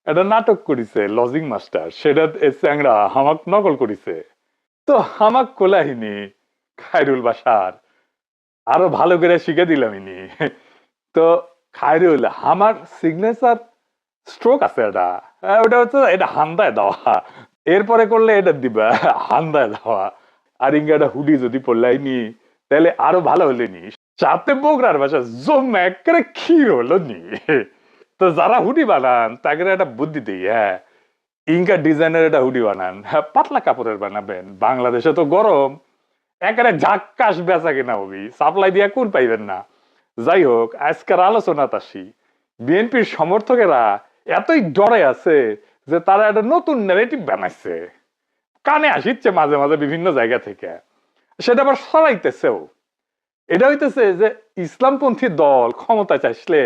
একটা নাটক করিছে লজিং মাস্টার, সেটা চ্যাংরা হামাক নকল করিছে। তো হামাক কোলাহিনী খায়রুল বাসার আরো ভালো করে শিখে দিলাম ইনি। তো খায়রুল আমার সিগনেচার স্ট্রোক আছে, এটা ওটা হচ্ছে এটা হান্দায় দেওয়া, এরপরে করলে এটা দিবা হান্দায় দেওয়া। আর ইঙ্গাটা হুডি যদি পড়লাইনি তাহলে আরো ভালো হলে নি, সাথে বগুড়ার ভাষা জম একেবারে ক্ষীর হলো নি। তো যারা হুডি বানান তাকে একটা বুদ্ধি দিই, হ্যাঁ ইনকা ডিজাইনের একটা হুডি বানান, হ্যাঁ পাতলা কাপড়ের বানাবেন, বাংলাদেশে তো গরম, একেবারে ঝাক্কাস বেচা কিনা হবি, সাপ্লাই দিয়া কোন পাইবেন না। যাই হোক, আজকের আলোচনাতে আসি। বিএনপির সমর্থকেরা এতই ডরে আছে যে তারা একটা নতুন ন্যারেটিভ বানাইছে, কানে আসিচ্ছে মাঝে মাঝে বিভিন্ন জায়গা থেকে, সেটা আবার সরাইতেছেও। এটা হইতেছে যে ইসলামপন্থী দল ক্ষমতায় চাইলে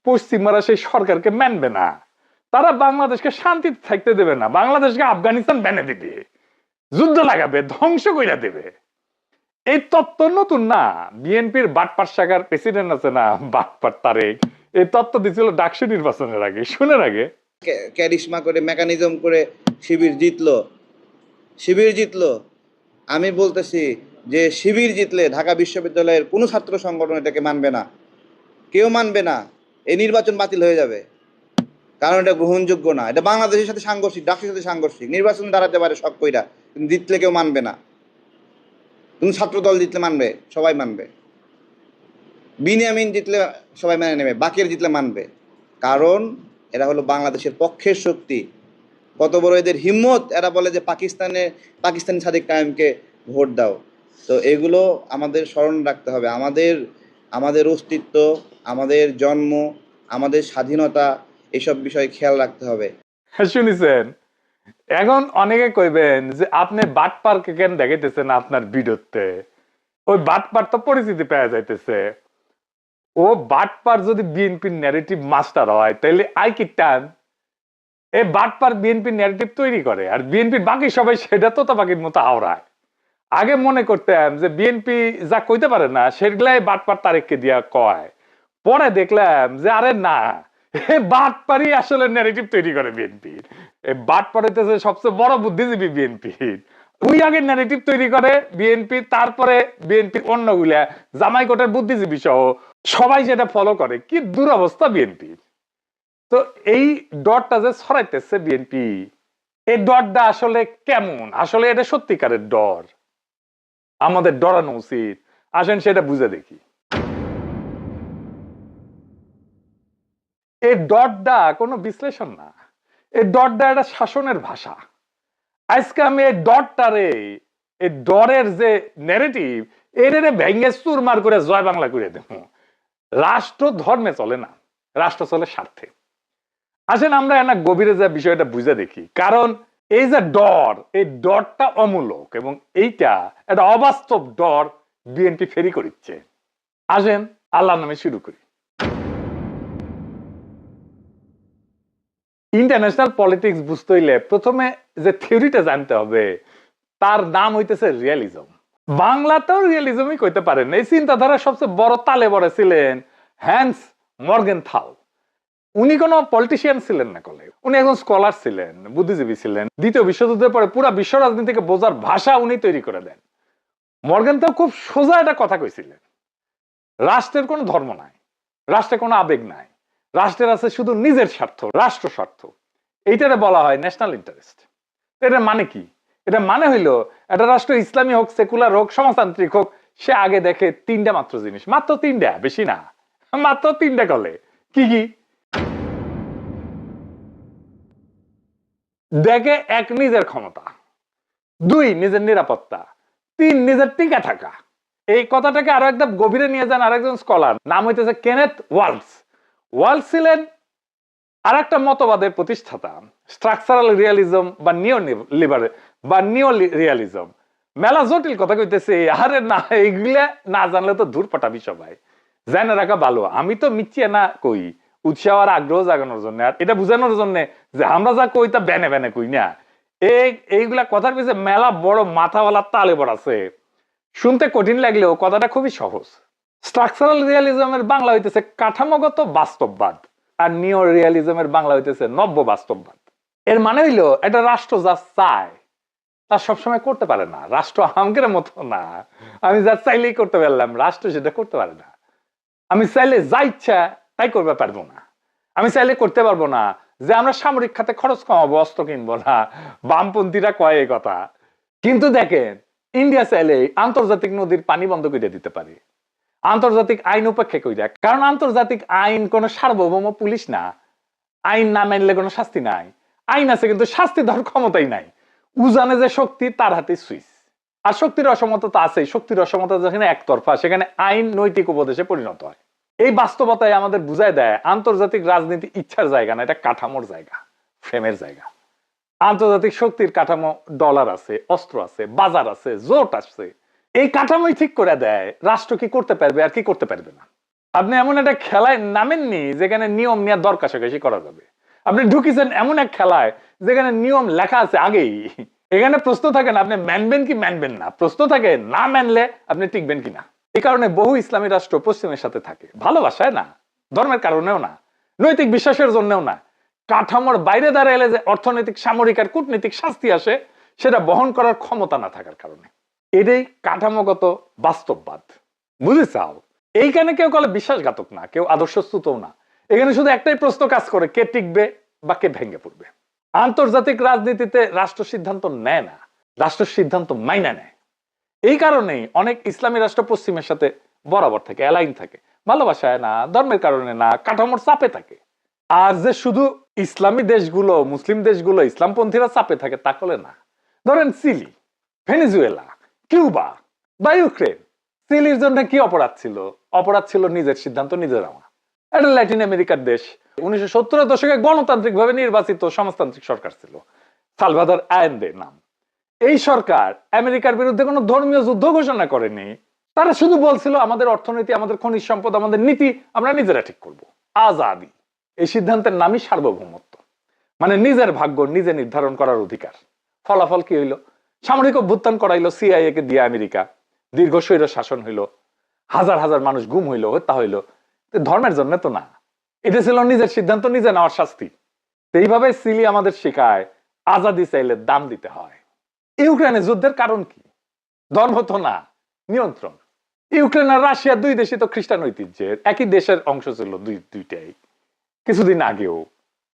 পশ্চিমারা সেই সরকারকে মানবে না, তারা বাংলাদেশকে শান্তিতে থাকতে দেবে না, বাংলাদেশকে আফগানিস্তান বেনে দিবে, যুদ্ধ লাগাবে, ধ্বংস কইরা দেবে। এই তত্ত্ব নতুন না, বিএনপির বাটপার শাখার প্রেসিডেন্ট আছে না বাটপার তারেক, এই তত্ত্ব দিছিল ডাকসু নির্বাচনের আগে, শুনের আগে। ক্যারিশমা করে মেকানিজম করে শিবির জিতলো। আমি বলতেছি যে শিবির জিতলে ঢাকা বিশ্ববিদ্যালয়ের কোনো ছাত্র সংগঠন এটাকে মানবে না, কেউ মানবে না। এই নির্বাচন বাতিল হয়ে যাবে, কারণ এটা গ্রহণযোগ্য না। এটা বাংলাদেশের সাথে সাংঘর্ষিক, ডাকসুর সাথে সাংঘর্ষিক। নির্বাচন দাঁড়াতে পারে শখ কইরা, কিন্তু জিতলে কেউ মানবে না। তুমি ছাত্র দল জিতলে মানবে, সবাই মানবে। বিনিয়ামিন জিতলে সবাই মেনে নেবে, বাকির জিতলে মানবে, কারণ এরা হলো বাংলাদেশের পক্ষের শক্তি। কত বড় এদের হিম্মত, এরা বলে যে পাকিস্তানি সাদিক কায়েমকে ভোট দাও। তো এগুলো আমাদের স্মরণ রাখতে হবে। আমাদের অস্তিত্ব, আমাদের জন্ম, আমাদের স্বাধীনতা, এসব বিষয়ে খেয়াল রাখতে হবে। শুনিছেন, এখন অনেকে কইবেন যে আপনি বাটপারকে কেন দেখাইতেছেন আপনার ভিডিওতে, ওই বাটপার তো পরিচিতি পাওয়া যাইতেছে। ও বাটপার যদি বিএনপির ন্যারেটিভ মাস্টার হয় তাহলে আই কি টান, এই বাটপার বিএনপির ন্যারেটিভ তৈরি করে, আর বিএনপির বাকি সবাই সেটা তো বাকির মতো আওড়ায়। আগে মনে করতাম যে বিএনপি যা কইতে পারে না সেগুলাই বাটপার তারেককে দিয়া কয়, পরে দেখলাম যে আরে না, বাটপারই আসলে ন্যারেটিভ তৈরি করে বিএনপির। এই বাটপার হইতেছে সবচেয়ে বড় বুদ্ধিজীবী বিএনপির, ওই আগে ন্যারেটিভ তৈরি করে বিএনপি, তারপরে বিএনপির অন্যগুলা জামাই কোটের বুদ্ধিজীবী সহ সবাই যেটা ফলো করে। কি দুরবস্থা বিএনপির। তো এই ডটটা যে ছড়াইতেছে বিএনপি, এই ডরটা আসলে কেমন, আসলে এটা সত্যিকারের ডর, আমাদের ডরানো উচিত। আসেন সেটা বুঝে দেখি। এই ডটটা কোনো বিশ্লেষণ না, এই ডটটা একটা শাসনের ভাষা। আজকে আমি এই ডটটারে, এই ডরের যে ন্যারেটিভ, এর ভেঙ্গে চুরমার করে জয় বাংলা করে দেব। রাষ্ট্র ধর্মে চলে না, রাষ্ট্র চলে স্বার্থে। আসেন আমরা এনা গভীরে যে বিষয়টা বুঝে দেখি, কারণ এই যে ডর, এই ডরটা অমূলক এবং এইটা একটা অবাস্তব ডর বিএনপি ফেরি করিচ্ছে। আসেন আল্লাহর নামে শুরু করি। ইন্টারন্যাশনাল পলিটিক্স বুঝতে হইলে প্রথমে যে থিওরিটা জানতে হবে, তার নাম হইতেছে রিয়ালিজম। বাংলাতেও রিয়ালিজমই কইতে পারেন। এই চিন্তাধারা সবচেয়ে বড় তালে বড় ছিলেন হ্যান্স মর্গেনথাউ। উনি কোনো পলিটিশিয়ান ছিলেন না কলে, উনি একজন স্কলার ছিলেন, বুদ্ধিজীবী ছিলেন। দ্বিতীয় বিশ্বযুদ্ধের পরে পুরো বিশ্ব রাজনীতিকে বোঝার ভাষা উনি তৈরি করে দেন। মর্গেনথাউ খুব সোজা একটা কথা কইছিলেন, রাষ্ট্রের কোনো ধর্ম নাই, রাষ্ট্রের কোনো আবেগ নাই, রাষ্ট্রের আছে শুধু নিজের স্বার্থ, রাষ্ট্র স্বার্থ। এইটারে বলা হয় ন্যাশনাল ইন্টারেস্ট। এটা মানে কি? এটা মানে হইলো একটা রাষ্ট্র ইসলামী হোক, সেকুলার হোক, সমাজতান্ত্রিক হোক, সে আগে দেখে তিনটা মাত্র জিনিস, মাত্র তিনটা, বেশি না, মাত্র তিনটা। কলে কি কি দেখে? এক, নিজের ক্ষমতা; দুই, নিজের নিরাপত্তা; তিন, নিজের টিকে থাকা। এই কথাটাকে আরো একদম গভীরে নিয়ে যান আরেকজন স্কলার, নাম হইতেছে কেনেথ ওয়ালস। ওয়ালস ছিলেন আর একটা মতবাদের প্রতিষ্ঠাতা, স্ট্রাকচারাল রিয়ালিজম বা নিও রিয়ালিজম। মেলা জটিল কথা কইতেছে, আরে না এগুলা না জানলে তো দূর পাঠাবি সবাই, জানা রাখা ভালো। আমি তো মিথ্যা না কই, উৎসাহ আর আগ্রহ জাগানোর জন্য, আর এটা বুঝানোর জন্য যে আমরা যা কই তা বেনে বেনে কই না। এইগুলা কথার পিছনে মেলা বড় মাথাওয়ালা তালে বড় আছে। শুনতে কঠিন লাগলেও কথাটা খুবই সহজ। স্ট্রাকচারাল রিয়ালিজমের বাংলা হইতেছে কাঠামোগত বাস্তববাদ। আর নিও রিয়ালিজমের বাংলা হইতেছে নব্য বাস্তববাদ। এর মানে হইলো একটা রাষ্ট্র যা চায় তা সবসময় করতে পারে না। রাষ্ট্র আমগের মতো না, আমি যা চাইলেই করতে পারলাম, রাষ্ট্র সেটা করতে পারে না। আমি চাইলে যা ইচ্ছা তাই করতে পারবো না। আমি চাইলে করতে পারবো না যে আমরা সামরিক খাতে খরচ কমাবো, অস্ত্র কিনবো না। বামপন্থীরা কয় এই কথা, কিন্তু দেখেন ইন্ডিয়া চাইলে আন্তর্জাতিক নদীর পানি বন্ধ করে দিতে পারে, আন্তর্জাতিক আইন উপেক্ষা করে। কারণ আন্তর্জাতিক আইন কোন সার্বভৌম পুলিশ না, আইন না মানলে কোনো শাস্তি নাই। আইন আছে কিন্তু শাস্তি দেওয়ার ক্ষমতাই নাই। উজানে যে শক্তি তার হাতে সুইচ। আর শক্তির অসমতা আছে, শক্তির অসমতা যেখানে একতরফা সেখানে আইন নৈতিক উপদেশে পরিণত হয়। এই বাস্তবতায় আমাদের বুঝায় দেয় আন্তর্জাতিক রাজনীতি ইচ্ছার জায়গা না, এটা কাঠামোর জায়গা, ফ্রেমের জায়গা। আন্তর্জাতিক শক্তির কাঠামো, ডলার আছে, অস্ত্র আছে, বাজার আছে, জোট আছে। এই কাঠামোই ঠিক করে দেয় রাষ্ট্র কি করতে পারবে আর কি করতে পারবে না। আপনি এমন একটা খেলায় নামেননি যেখানে নিয়ম নিয়ে দর কষাকষি করা যাবে। আপনি ঢুকিছেন এমন এক খেলায় যেখানে নিয়ম লেখা আছে আগেই। এখানে প্রশ্ন থাকে না আপনি মানবেন কি মানবেন না, প্রশ্ন থাকে না মানলে আপনি টিকবেন কিনা। এই কারণে বহু ইসলামী রাষ্ট্র পশ্চিমের সাথে থাকে, ভালোবাসায় না, ধর্মের কারণেও না, নৈতিক বিশ্বাসের জন্যও না। কাঠামোর বাইরে দাঁড়ালে যে অর্থনৈতিক, সামরিক আর কূটনৈতিক শাস্তি আসে সেটা বহন করার ক্ষমতা না থাকার কারণে। এটাই কাঠামোগত বাস্তববাদ। বুঝেছাও? এইখানে কেউ কলে বিশ্বাসঘাতক না, কেউ আদর্শচ্যুতও না। এখানে শুধু একটাই প্রশ্ন কাজ করে, কে টিকবে বা কে ভেঙে পড়বে। আন্তর্জাতিক রাজনীতিতে রাষ্ট্র সিদ্ধান্ত নেয় না, রাষ্ট্র সিদ্ধান্ত মাইনা নেয়। এই কারণেই অনেক ইসলামী রাষ্ট্র পশ্চিমের সাথে বরাবর থাকে, অ্যালাইন থাকে, ভালোবাসায় না, ধর্মের কারণে না, কাঠামোর চাপে থাকে। আর যে শুধু ইসলামী দেশগুলো, মুসলিম দেশগুলো ইসলামপন্থীরা চাপে থাকে তা কলে না। ধরেন চিলি, ভেনেজুয়েলা, কিউবা বা ইউক্রেন। চিলির জন্য কি অপরাধ ছিল? অপরাধ ছিল নিজের সিদ্ধান্ত নিজে নেওয়া। এটা ল্যাটিন আমেরিকার দেশ, 1970-এর দশকে গণতান্ত্রিক ভাবে নির্বাচিত সমাজতান্ত্রিক সরকার ছিল, সালভাদর আয়েন্দে নাম। এই সরকার আমেরিকার বিরুদ্ধে কোনো ধর্মীয় যুদ্ধ ঘোষণা করেনি। তারা শুধু বলছিল আমাদের অর্থনীতি, আমাদের খনিজ সম্পদ, আমাদের নীতি আমরা নিজেরা ঠিক করব। আজাদি, এই সিদ্ধান্তের নামই সার্বভৌমত্ব, মানে নিজের ভাগ্য নিজে নির্ধারণ করার অধিকার। ফলাফল কি হইল? সামরিক অভ্যুত্থান করাইলো সিআইএ কে দিয়ে আমেরিকা, দীর্ঘ স্বৈর শাসন হইল, হাজার হাজার মানুষ গুম হইল, হত্যা হইল। ধর্মের জন্য তো না, এটা ছিল নিজের সিদ্ধান্ত নিজে নেওয়ার শাস্তি। এইভাবে চিলি আমাদের শেখায় আজাদি চাইলে দাম দিতে হয়। ইউক্রেনে যুদ্ধের কারণ কি? ধর্ম তো না, নিয়ন্ত্রণ। ইউক্রেন আর রাশিয়া দুই দেশই তো খ্রিস্টান ঐতিহ্যের, একই দেশের অংশ ছিল দুইটাই। কিছুদিন আগেও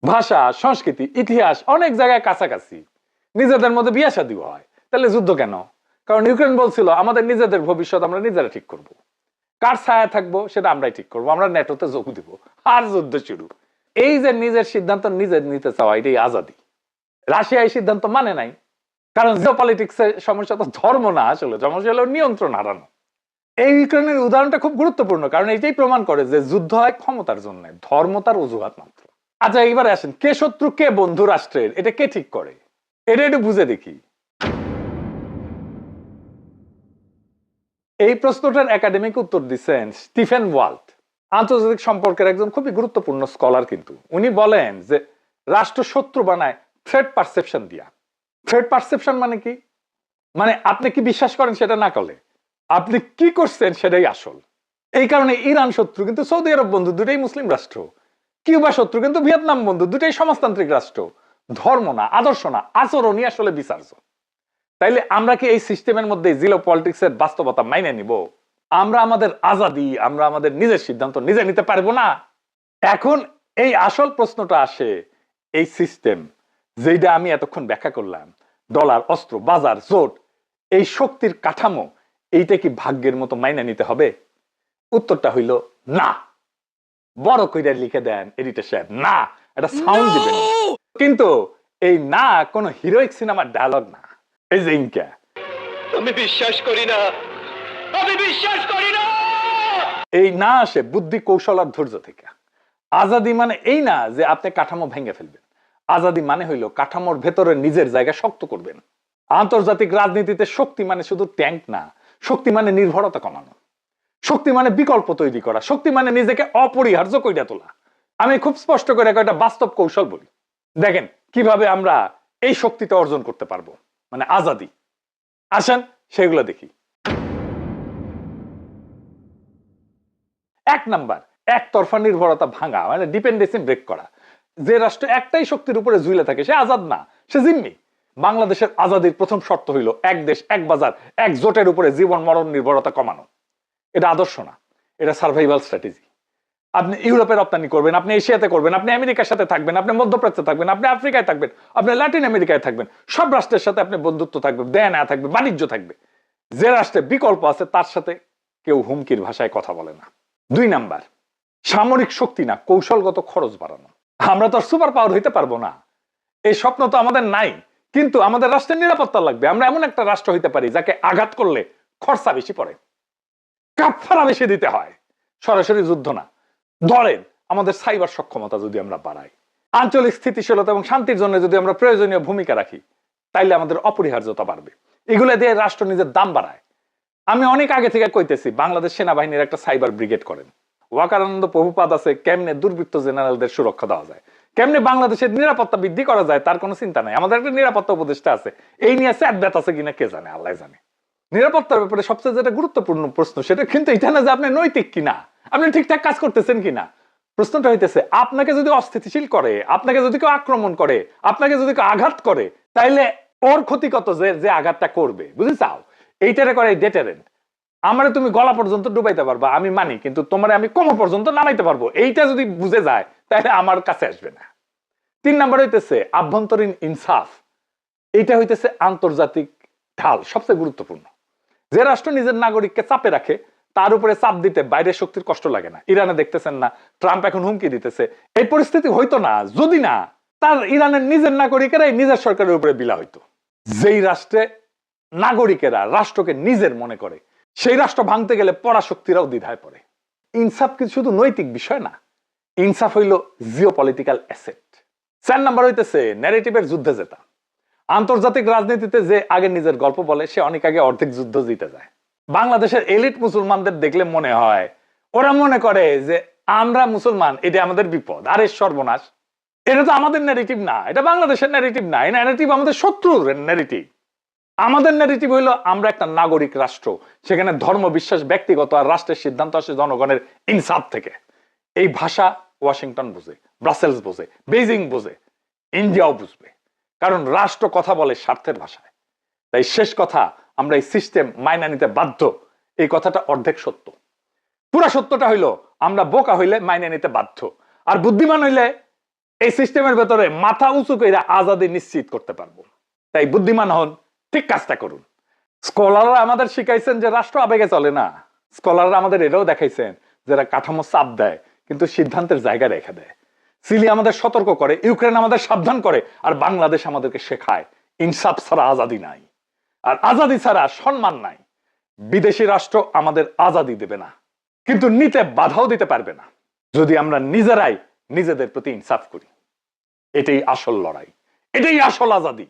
ভাষা, সংস্কৃতি, ইতিহাস অনেক জায়গায় কাছাকাছি, নিজেদের মধ্যে বিয়ে শাদীও হয়। তাহলে যুদ্ধ কেন? কারণ ইউক্রেন বলছিল আমাদের নিজেদের ভবিষ্যৎ আমরা নিজেরা ঠিক করব, কার ছায়া থাকবো সেটা আমরাই ঠিক করবো, আমরা নেটোতে যোগ দিব, আর যুদ্ধ শুরু। এই যে নিজের সিদ্ধান্ত নিজে নিতে চাওয়া, এটাই আজাদি। রাশিয়া এই সিদ্ধান্ত মানে নাই, কারণ জিওপলিটিক্স এর সমস্যা তো ধর্ম না, আসলে সমস্যা হলো নিয়ন্ত্রণ হারানো। এই ইউক্রেনের উদাহরণটা খুব গুরুত্বপূর্ণ, কারণ এটাই প্রমাণ করে যে যুদ্ধ হয় ক্ষমতার জন্য, ধর্ম তার অজুহাত মাত্র। আচ্ছা এবারে আসেন, কে শত্রু কে বন্ধু রাষ্ট্রের, এটা কে ঠিক করে? এটা একটু বুঝে দেখি। এই প্রশ্নটার একাডেমিক উত্তর দিচ্ছেন স্টিফেন ওয়াল্ট, আন্তর্জাতিক সম্পর্কের একজন খুবই গুরুত্বপূর্ণ স্কলার। কিন্তু উনি বলেন যে রাষ্ট্র শত্রু বানায় থ্রেট পারসেপশন দিয়া। থ্রেট পারসেপশন মানে কি? মানে আপনি কি বিশ্বাস করেন সেটা না করলে আপনি কি করছেন সেটাই আসল। এই কারণে ইরান শত্রু কিন্তু সৌদি আরব বন্ধু, দুটাই মুসলিম রাষ্ট্র। কিউবা শত্রু কিন্তু ভিয়েতনাম বন্ধু, দুটাই সমাজতান্ত্রিক রাষ্ট্র। ধর্ম না, আদর্শ না, আচরণই আসলে বিচার্য। তাইলে আমরা কি এই সিস্টেমের মধ্যে জিও পলিটিক্স এর বাস্তবতা মাইনে নিব? আমরা আমাদের আজাদি, আমরা আমাদের নিজের সিদ্ধান্ত নিজে নিতে পারবো না? এখন এই আসল প্রশ্নটা আসে, এই সিস্টেম যেটা আমি এতক্ষণ ব্যাখ্যা করলাম, ডলার, অস্ত্র, বাজার, জোট, এই শক্তির কাঠামো, এইটা কি ভাগ্যের মতো মাইনে নিতে হবে? উত্তরটা হইল না। বড় কইরা লিখে দেন এডিটর সাহেব, না, এটা সাউন্ড দিবেন। কিন্তু এই না কোন হিরোইক সিনেমার ডায়লগ না। এই যে ইনকা, আমি বিশ্বাস করি না, আমি বিশ্বাস করি না। এই না আসে বুদ্ধি, কৌশল আর ধৈর্য থেকে। আজাদি মানে এই না যে আপনি কাঠামো ভেঙে ফেলবেন। আজাদি মানে হইল কাঠামোর ভেতরে নিজের জায়গা শক্ত করবেন। আন্তর্জাতিক রাজনীতিতে শক্তি মানে শুধু ট্যাঙ্ক না, শক্তি মানে নির্ভরতা কমানো, শক্তি মানে বিকল্প তৈরি করা, শক্তি মানে নিজেকে অপরিহার্য কইরা তোলা। আমি খুব স্পষ্ট করে একটা বাস্তব কৌশল বলি, দেখেন কিভাবে আমরা এই শক্তিটা অর্জন করতে পারবো, মানে আজাদি। আসেন সেগুলো দেখি। 1 নাম্বার, একতরফা নির্ভরতা ভাঙা, মানে ডিপেন্ডেন্সি ব্রেক করা। যে রাষ্ট্র একটাই শক্তির উপরে ঝুলে থাকে সে আজাদ না, সে জিম্মি। বাংলাদেশের আজাদির প্রথম শর্ত হইল এক দেশ এক বাজার এক জোটের উপরে জীবন মরণ নির্ভরতা কমানো। এটা আদর্শ না, এটা সার্ভাইভাল স্ট্র্যাটেজি। আপনি ইউরোপে রপ্তানি করবেন, আপনি এশিয়াতে করবেন, আপনি আমেরিকার সাথে থাকবেন, আপনি মধ্যপ্রাচ্যে থাকবেন, আপনি আফ্রিকায় থাকবেন, আপনি ল্যাটিন আমেরিকায় থাকবেন, সব রাষ্ট্রের সাথে আপনি বন্ধুত্ব থাকবে, দেয় না থাকবে, বাণিজ্য থাকবে। যে রাষ্ট্রে বিকল্প আছে তার সাথে কেউ হুমকির ভাষায় কথা বলে না। 2 নাম্বার, সামরিক শক্তি না, কৌশলগত খরচ বাড়ানো। আমরা তো আর সুপার পাওয়ার হইতে পারবো না, এই স্বপ্ন তো আমাদের নাই, কিন্তু আমাদের রাষ্ট্রের নিরাপত্তা লাগবে। আমরা এমন একটা রাষ্ট্র হইতে পারি যাকে আঘাত করলে খরচা বেশি পড়ে, কাফারা বেশি দিতে হয়, সরাসরি যুদ্ধ না। ধরেন আমাদের সাইবার সক্ষমতা যদি আমরা বাড়াই, আঞ্চলিক স্থিতিশীলতা এবং শান্তির জন্য যদি আমরা প্রয়োজনীয় ভূমিকা রাখি, তাইলে আমাদের অপরিহার্যতা বাড়বে। এগুলো দিয়ে রাষ্ট্র নিজের দাম বাড়ায়। আমি অনেক আগে থেকে কইতেছি বাংলাদেশ সেনাবাহিনীর একটা সাইবার ব্রিগেড করেন। ওয়াকারানন্দ প্রভুপাদ আছে, কেমনে দুর্বৃত্ত জেনারেলদের সুরক্ষা দেওয়া যায়, কেমনে বাংলাদেশের নিরাপত্তা বৃদ্ধি করা যায়, তার কোনো চিন্তা নাই। আমাদের একটা নিরাপত্তা উপদেষ্টা আছে, এই নিয়ে স্যাট ব্যাত আছে কিনা কে জানে, আল্লাহ জানে। নিরাপত্তার ব্যাপারে সবচেয়ে যেটা গুরুত্বপূর্ণ প্রশ্ন সেটা কিন্তু এটা না যে আপনি নৈতিক কিনা, আপনি ঠিকঠাক কাজ করতেছেন কিনা। প্রশ্নটা হইতেছে আপনাকে যদি অস্থিতিশীল করে, আপনাকে যদি কেউ আক্রমণ করে, আপনাকে যদি কেউ আঘাত করে, তাইলে ওর ক্ষতি কত যে আঘাতটা করবে, বুঝে চাও? এইটারে করে ডেটারেন্ট। আমারে তুমি গলা পর্যন্ত ডুবাইতে পারবা আমি মানি, কিন্তু তোমারে আমি কোমর পর্যন্ত নামাইতে পারবো, এইটা যদি বুঝে যায় তাহলে আমার কাছে আসবে না। 3 নাম্বার হইতেছে আভ্যন্তরীণ ইনসাফ। এইটা হইতেছে আন্তর্জাতিক ঢাল, সবচেয়ে গুরুত্বপূর্ণ। যে রাষ্ট্র নিজের নাগরিককে চাপে রাখে তার উপরে চাপ দিতে বাইরের শক্তির কষ্ট লাগে না। ইরানে দেখতেছেন না, ট্রাম্প এখন হুমকি দিতেছে। এই পরিস্থিতি হইতো না যদি না তার ইরানের নিজের নাগরিকেরাই নিজের সরকারের উপরে বিলা হইতো। যেই রাষ্ট্রে নাগরিকেরা রাষ্ট্রকে নিজের মনে করে সেই রাষ্ট্র ভাঙতে গেলে পরাশক্তিরাও দ্বিধায় পড়ে। ইনসাফ কিন্তু শুধু নৈতিক বিষয় না, ইনসাফ হইল জিওপলিটিক্যাল অ্যাসেট। 4 নাম্বার হইতেছে ন্যারেটিভের যুদ্ধে জেতা। আন্তর্জাতিক রাজনীতিতে যে আগে নিজের গল্প বলে সে অনেক আগে অর্ধেক যুদ্ধ জিতে যায়। বাংলাদেশের এলিট মুসলমানদের দেখলে মনে হয়, ওরা মনে করে যে আমরা মুসলমান, এটা আমাদের বিপদ, আরে সর্বনাশ। এটা তো আমাদের ন্যারেটিভ না, এটা বাংলাদেশের ন্যারেটিভ না, এই ন্যারেটিভ আমাদের শত্রুর ন্যারেটিভ। আমাদের ন্যারেটিভ হইলো আমরা একটা নাগরিক রাষ্ট্র, সেখানে ধর্ম বিশ্বাস ব্যক্তিগত, আর রাষ্ট্রের সিদ্ধান্ত আসে জনগণের ইনসাফ থেকে। এই ভাষা ওয়াশিংটন বোঝে, ব্রাসেলস বোঝে, বেজিং বোঝে, ইন্ডিয়াও বুঝবে, কারণ রাষ্ট্র কথা বলে স্বার্থের ভাষায়। তাই শেষ কথা, আমরা এই সিস্টেম মাইনা নিতে বাধ্য। এই কথাটা অর্ধেক সত্য, পুরা সত্যটা হইলো আমরা বোকা হইলে মাইনা নিতে বাধ্য, আর বুদ্ধিমান হইলে এই সিস্টেমের ভেতরে মাথা উঁচু করে আজাদি নিশ্চিত করতে পারবো। তাই বুদ্ধিমান হন, ঠিক কাজটা করুন। স্কলাররা আমাদের শিখাইছেন যে রাষ্ট্র আবেগে চলে না। স্কলাররা আমাদের এটাও দেখাইছেন যারা কাঠামো চাপ দেয় কিন্তু সিদ্ধান্তের জায়গা রেখে দেয়। সিলি আমাদের সতর্ক করে, ইউক্রেন আমাদের সাবধান করে, আর বাংলাদেশ আমাদেরকে শেখায় ইনসাফ ছাড়া আজাদি নাই, আর আজাদি ছাড়া সম্মান নাই। বিদেশি রাষ্ট্র আমাদের আজাদি দেবে না, কিন্তু নিতে বাধাও দিতে পারবে না যদি আমরা নিজেরাই নিজেদের প্রতি ইনসাফ করি। এটাই আসল লড়াই, এটাই আসল আজাদি।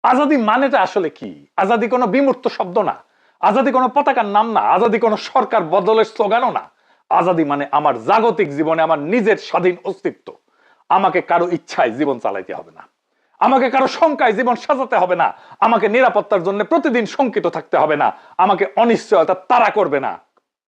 আজাদি মানেটা আসলে কি? আজাদি কোনো বিমূর্ত শব্দ না, আজাদি কোনো পতাকার নাম না, আজাদি কোনো সরকার বদলের স্লোগানও না। আজাদি মানে আমার জাগতিক জীবনে আমার নিজের স্বাধীন অস্তিত্ব। আমাকে কারো ইচ্ছায় জীবন চালাইতে হবে না, আমাকে কারো শঙ্কায় জীবন সাজাতে হবে না, আমাকে নিরাপত্তার জন্য প্রতিদিন শঙ্কিত থাকতে হবে না, আমাকে অনিশ্চয়তা তাড়া করবে না,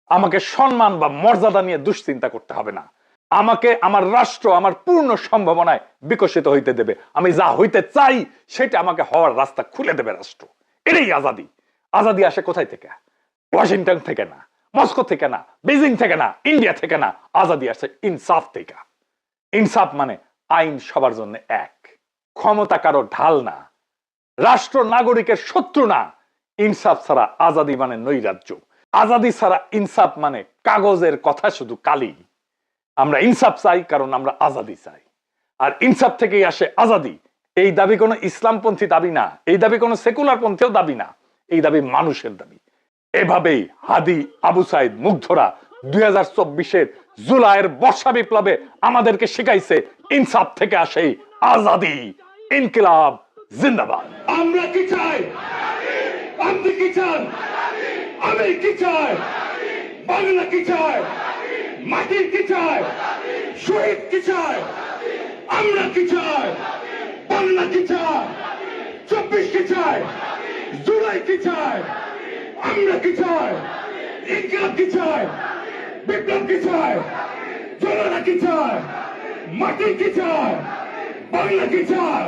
আমাকে সম্মান বা মর্যাদা নিয়ে দুশ্চিন্তা করতে হবে না, আমাকে আমার রাষ্ট্র আমার পূর্ণ সম্ভাবনায় বিকশিত হইতে দেবে। আমি যা হইতে চাই সেটা আমাকে হওয়ার রাস্তা খুলে দেবে রাষ্ট্র। এটাই আজাদি। আজাদি আসে কোথায় থেকে? ওয়াশিংটন থেকে না, মস্কো থেকে না, বেজিং থেকে না, ইন্ডিয়া থেকে না। আজাদি আসে ইনসাফ থেকে। ইনসাফ মানে আইন সবার জন্য এক, ক্ষমতা কারো ঢাল না, রাষ্ট্র নাগরিকের শত্রু না। ইনসাফ ছাড়া আজাদি মানে নৈরাজ্য, আজাদি ছাড়া ইনসাফ মানে কাগজের কথা শুধু কালি। আমরা ইনসাফ চাই কারণ আমরা আজাদি চাই, আর ইনসাফ থেকেই আসে আজাদি। এই দাবি কোনো ইসলামপন্থী দাবি না, এই দাবি কোনো সেকুলার পন্থীও দাবি না, এই দাবি মানুষের দাবি। এভাবেই হাদি, আবু সাইদ, মুগ্ধরা 2024-এর জুলাইয়ের বর্ষা বিপ্লবে আমাদেরকে শিখাইছে ইনসাফ থেকে আসে আজাদি। ইনকিলাব জিন্দাবাদ। আমরা কি চাই? আপনি কি চান? আমি কি চাই? বাংলা কি চায়? মাটির কি চায়? শহীদ কি চায়? আমরা কি চাই? বাংলা কি চায়? 24 কি চায়? জুলাই কি চায়? আমরা কি চাই? ইনকিলাব কি চায়? বিপ্লব কি চায়? জনগণ কি চায়, মাটি কি চায়, বাংলা কি চায়।